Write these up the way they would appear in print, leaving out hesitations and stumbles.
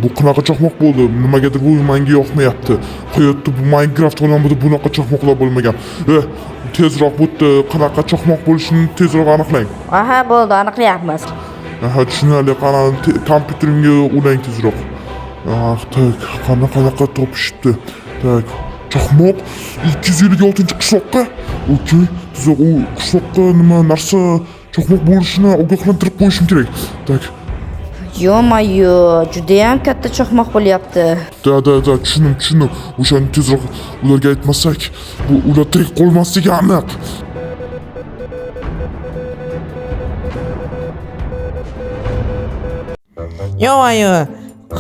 bu qanaqa chaqmoq bo'ldi? Nimagadir bu menga yoqmayapti. Hayotda bu Minecraft olamida bunaqa chaqmoqlar bo'lmagan. Tezroq bu qanaqa chaqmoq bo'lishini tezroq aniqlang. Aha, bo'ldi, aniqlayapmiz. Aha, tushunarli. Qana kompyuterimga ulang tezroq. Tak, qanaqa topishdi. Tak, chaqmoq 256-qishloqqa. Okey, tezroq u qishloqqa nima narsa chaqmoq bo'lishini ogohlantirib qo'yishim kerak. Tak. Yo-mayo, juda ham katta chaqmoq bo'lyapti. Da, tushundim. O'shani tezroq ularga aytmasak, bu ular tirik qolmasligi aniq. Yo,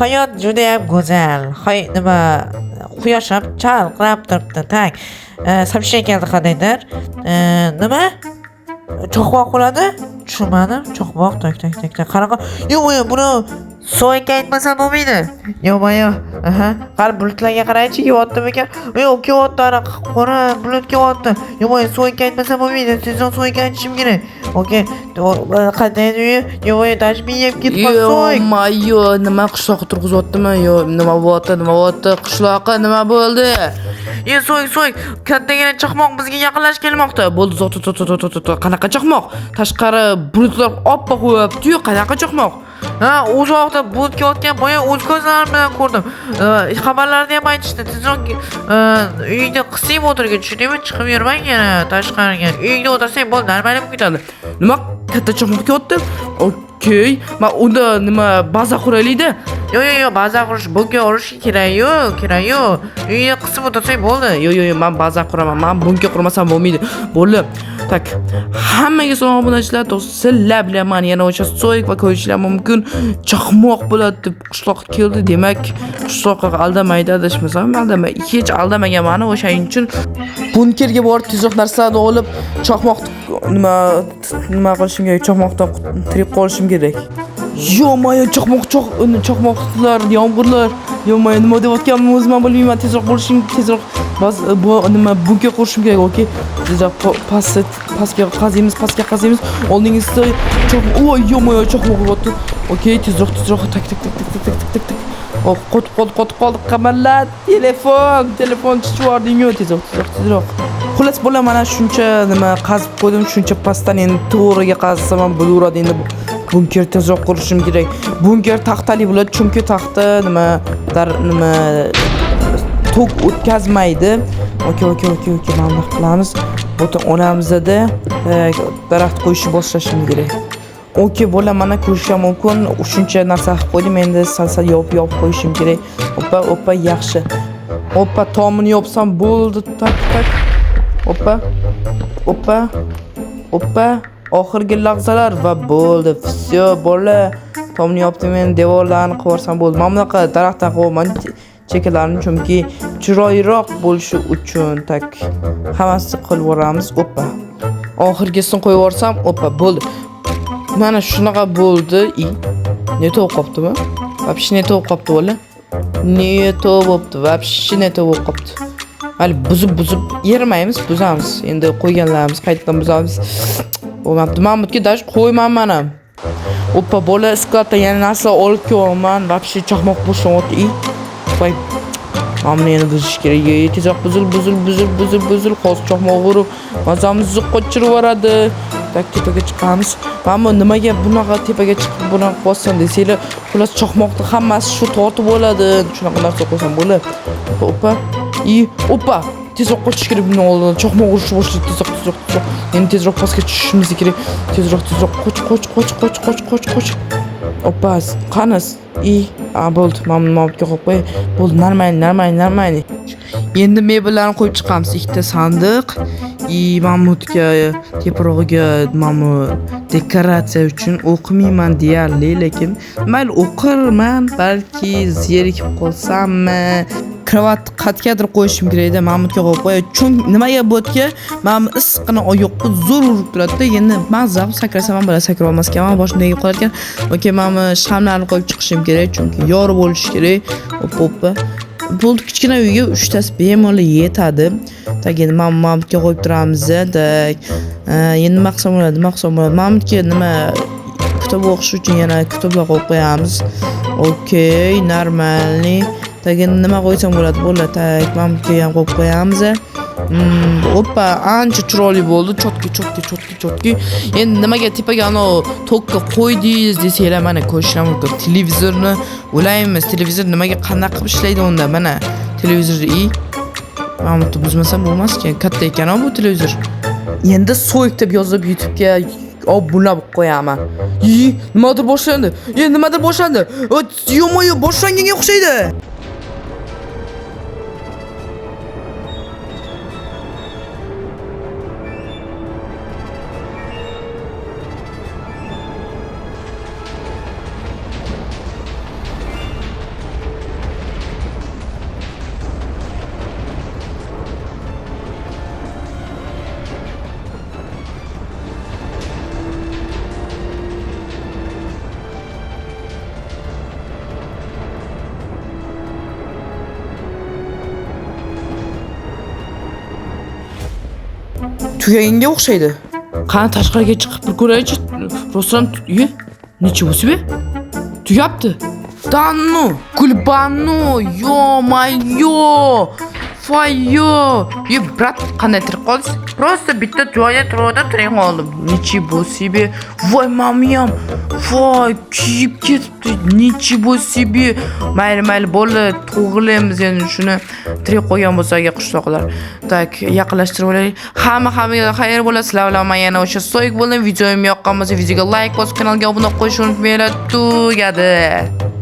hayot juda ham go'zal. Nima quyosh ham charaqlab turibdi. Tak. Samshay keldi qadaydir. Nima? Chaqmoq bo'ladi? Tushunmadim. Chaqmoq tak. Qanaqa? Yo, buni so'yga aytmasam bo'lmaydi. Yo. Aha. Qara bulutlarga qaraychi, yotdimi ekan? Yo, kelyapti, qora bulut kelyapti. Yo, so'yga aytmasam bo'lmaydi. Tezroq so'yga aytishim kerak. Okey. Qadaydi? Yo, tashbih yeb ketib qoldi. Yo, nima qishloqqa turg'izyaptimi? Yo, nima bo'lyapti? Qishloqqa nima bo'ldi? Yo, so'y. Kattagina chaqmoq bizga yaqinlashib kelmoqda. Bo'ldi, qanaqa chaqmoq? Tashqari bulutlar oppoq bo'lyapti-yu, qanaqa chaqmoq? Ha, o'sha vaqtda bulut kelayotgan boya o'z ko'zlarim bilan ko'rdim. Xabarlarda ham aytishdi. Tezroq uyingda qisib o'tirgan, tushundingmi? Chiqib yurmang yana tashqariga. Uyingda o'tirsang bo'ldi, normal bo'lib ketadi. Nima? Katta chaqmoq kelyapti? Okey. Men unda nima baza quraylik-da. Yo, baza qurish bunga urish kerak-yu. Uyingda qisib o'tirsang bo'ldi. Yo, men baza quraman. Men bunga qurmasam bo'lmaydi. Bo'ldi. Tak. Hammaga salom obunachilar, sizlar bilan men yana o'sha so'yik va ko'rishlar mumkin. Chaqmoq bo'ladi deb qishloqqa keldi. Demak, qishloqqa aldamaydi adashmasam, aldamay. Hech aldamagan o'shaning uchun bunkerga borib tezroq narsalarni olib, chaqmoq nima qilishim kerak? Chaqmoqdan tirik qolishim kerak. Yo-mayo, chaqmoqlar, yomg'irlar. Yo-mayo, nima deyotganimni o'zim bilmayman. Tezroq bu nima bunker qurishim kerak, okey? Tezroq pastga qaziymiz. Oldingizda yo-mayo, chaqmoq bo'lyapti. Okey, tezroq tak. Qotib qoldi. Qamallar, telefon chiqarding-ku, tezroq. Xullas bo'la mana shuncha nima qazib qo'ydim, shuncha pastdan endi to'g'riga qazsam ham bo'laveradi. Endi bunker tezroq qurishim kerak. Bunker taxtali bo'ladi, chunki taxta nima tok o'tkazmaydi. Okey, mana qilamiz. Bota onamizda daraxt qo'yishni boshlashim kerak. Okey, bo'la mana ko'rishim mumkin. Shuncha narsa qilib qo'ydim, endi sal yopib qo'yishim kerak. Oppa, yaxshi. Oppa, tomini yopsam bo'ldi. Tak. Oppa. Oxirgi lahzalar va bo'ldi. Всё, bo'la. Tomni yopdim, men devorlarni qivorsam bo'ldi. Mana bunaqa daraxtdan qo'yman chekalarini, chunki chiroyliroq bo'lishi uchun. Tak. Hammasini qilib yuboramiz. Oppa. Oxirgisini qo'yib yuborsam, oppa, bo'ldi. Mana shunaqa bo'ldi. Neto qoptimi? Вообще neto qopti bo'la. Neto bo'pti. Вообще neto qopti. Hali buzib yermaymiz, buzamiz. Endi qo'yganlarimiz qaytadan buzamiz. Bo'lmabdi. Mamutga dash qo'yman mana. Oppa, bola sklatdan yana narsa olib kelaman. Вообще chaqmoq bo'shanyapti. Voy. Mamni yana buzish kerak. Tezroq buzil. Hozir chaqmoq urib, mazamizni qochirib yuboradi. Tak, tepaga chiqamiz. Mana nimaga bunaqa tepaga chiqib bunaqa qo'ysam desanglar, xullas chaqmoqni hammasi shu tortib bo'ladi. Shunaqa narsa qo'ysam bo'ladi. Oppa. Tezroq qochish kerak bundan oldin. Chaqmoq urishni boshladi. Tezroq. Endi tezroq pastga tushishimiz kerak. Tezroq. Qoch. Oppa, qanas. Bo'ldi. Mamnunga qo'yib qo'y. Bo'ldi, normal. Endi mebellarni qo'yib chiqamiz. Ikkita sandiq. Mamutga teprog'iga dekoratsiya uchun o'qimayman deyarli, lekin mayli o'qirman, balki zerikib qolsammi. Kravat qatgadir qo'yishim kerak-da, Mamutga qo'yib qo'y. Chunki nimaga bo'tga mana issiqqina oyoqqa zo'r urib turadi-da. Endi mazza sakrasam ham bo'la, sakra olmas ekanman, boshimda egib qolar ekan. Okey, mana shamlarni qo'yib chiqishim kerak, chunki yorib bo'lishi kerak. Oppa. Bu kichkina uyga 3 tasi bemalol yetadi. Tak, endi Mamutga qo'yib turamiz-da. Endi maqsam bo'ladi. Mamutga nima kitob o'qish uchun yana kitoblar qo'yib qo'yamiz. Okey, normalniy. Tagi nima qo'ysam bo'ladi? Bo'ladi. Tak, mana bu ham qo'yib qo'yamiz. Oppa, ancha chiroyli bo'ldi. Chotki. Endi nimaga tepaga ana tokka qo'ydingiz desanglar, mana ko'rishlar mumkin. Televizorni o'laymiz. Televizor nimaga qanday qilib ishlaydi unda? Mana televizor mana bu buzmasam bo'lmas-ku. Katta ekan bu televizor. Endi so'yib deb yozib YouTube'ga obunab qo'yaman. Nimadir boshlandi. Nimadir boshlandi. Yo'q, boshlanganga o'xshaydi. Tugaganga o'xshaydi. Qani tashqariga chiqib bir ko'raychi. Rostdan, nechta bo'lsa be? Tugabdi. Dannu, Gulbannu, yo-mayo. Fayo. Brat, qanday tirik qoldingiz? Просто bitta joyda tirik qoldim. Nechi bo'lsa be? Voy, mamiyam. Voy, kiyib ketibdi. Nechi bo'lsa be? Mayli, bo'ldi. To'g'rilaymiz endi shuni. Tirik qo'ygan bo'lsa agar qishloqlar. Tak, yaqinlashtirib olaylik. Hammaga xayr bo'lsin. Sizlar bilan men yana o'sha so'yik bo'ldim. Videoim yoqqan bo'lsa, videoga like bosib, kanalga obuna bo'lib qo'yishni unutmanglar. Tugadi.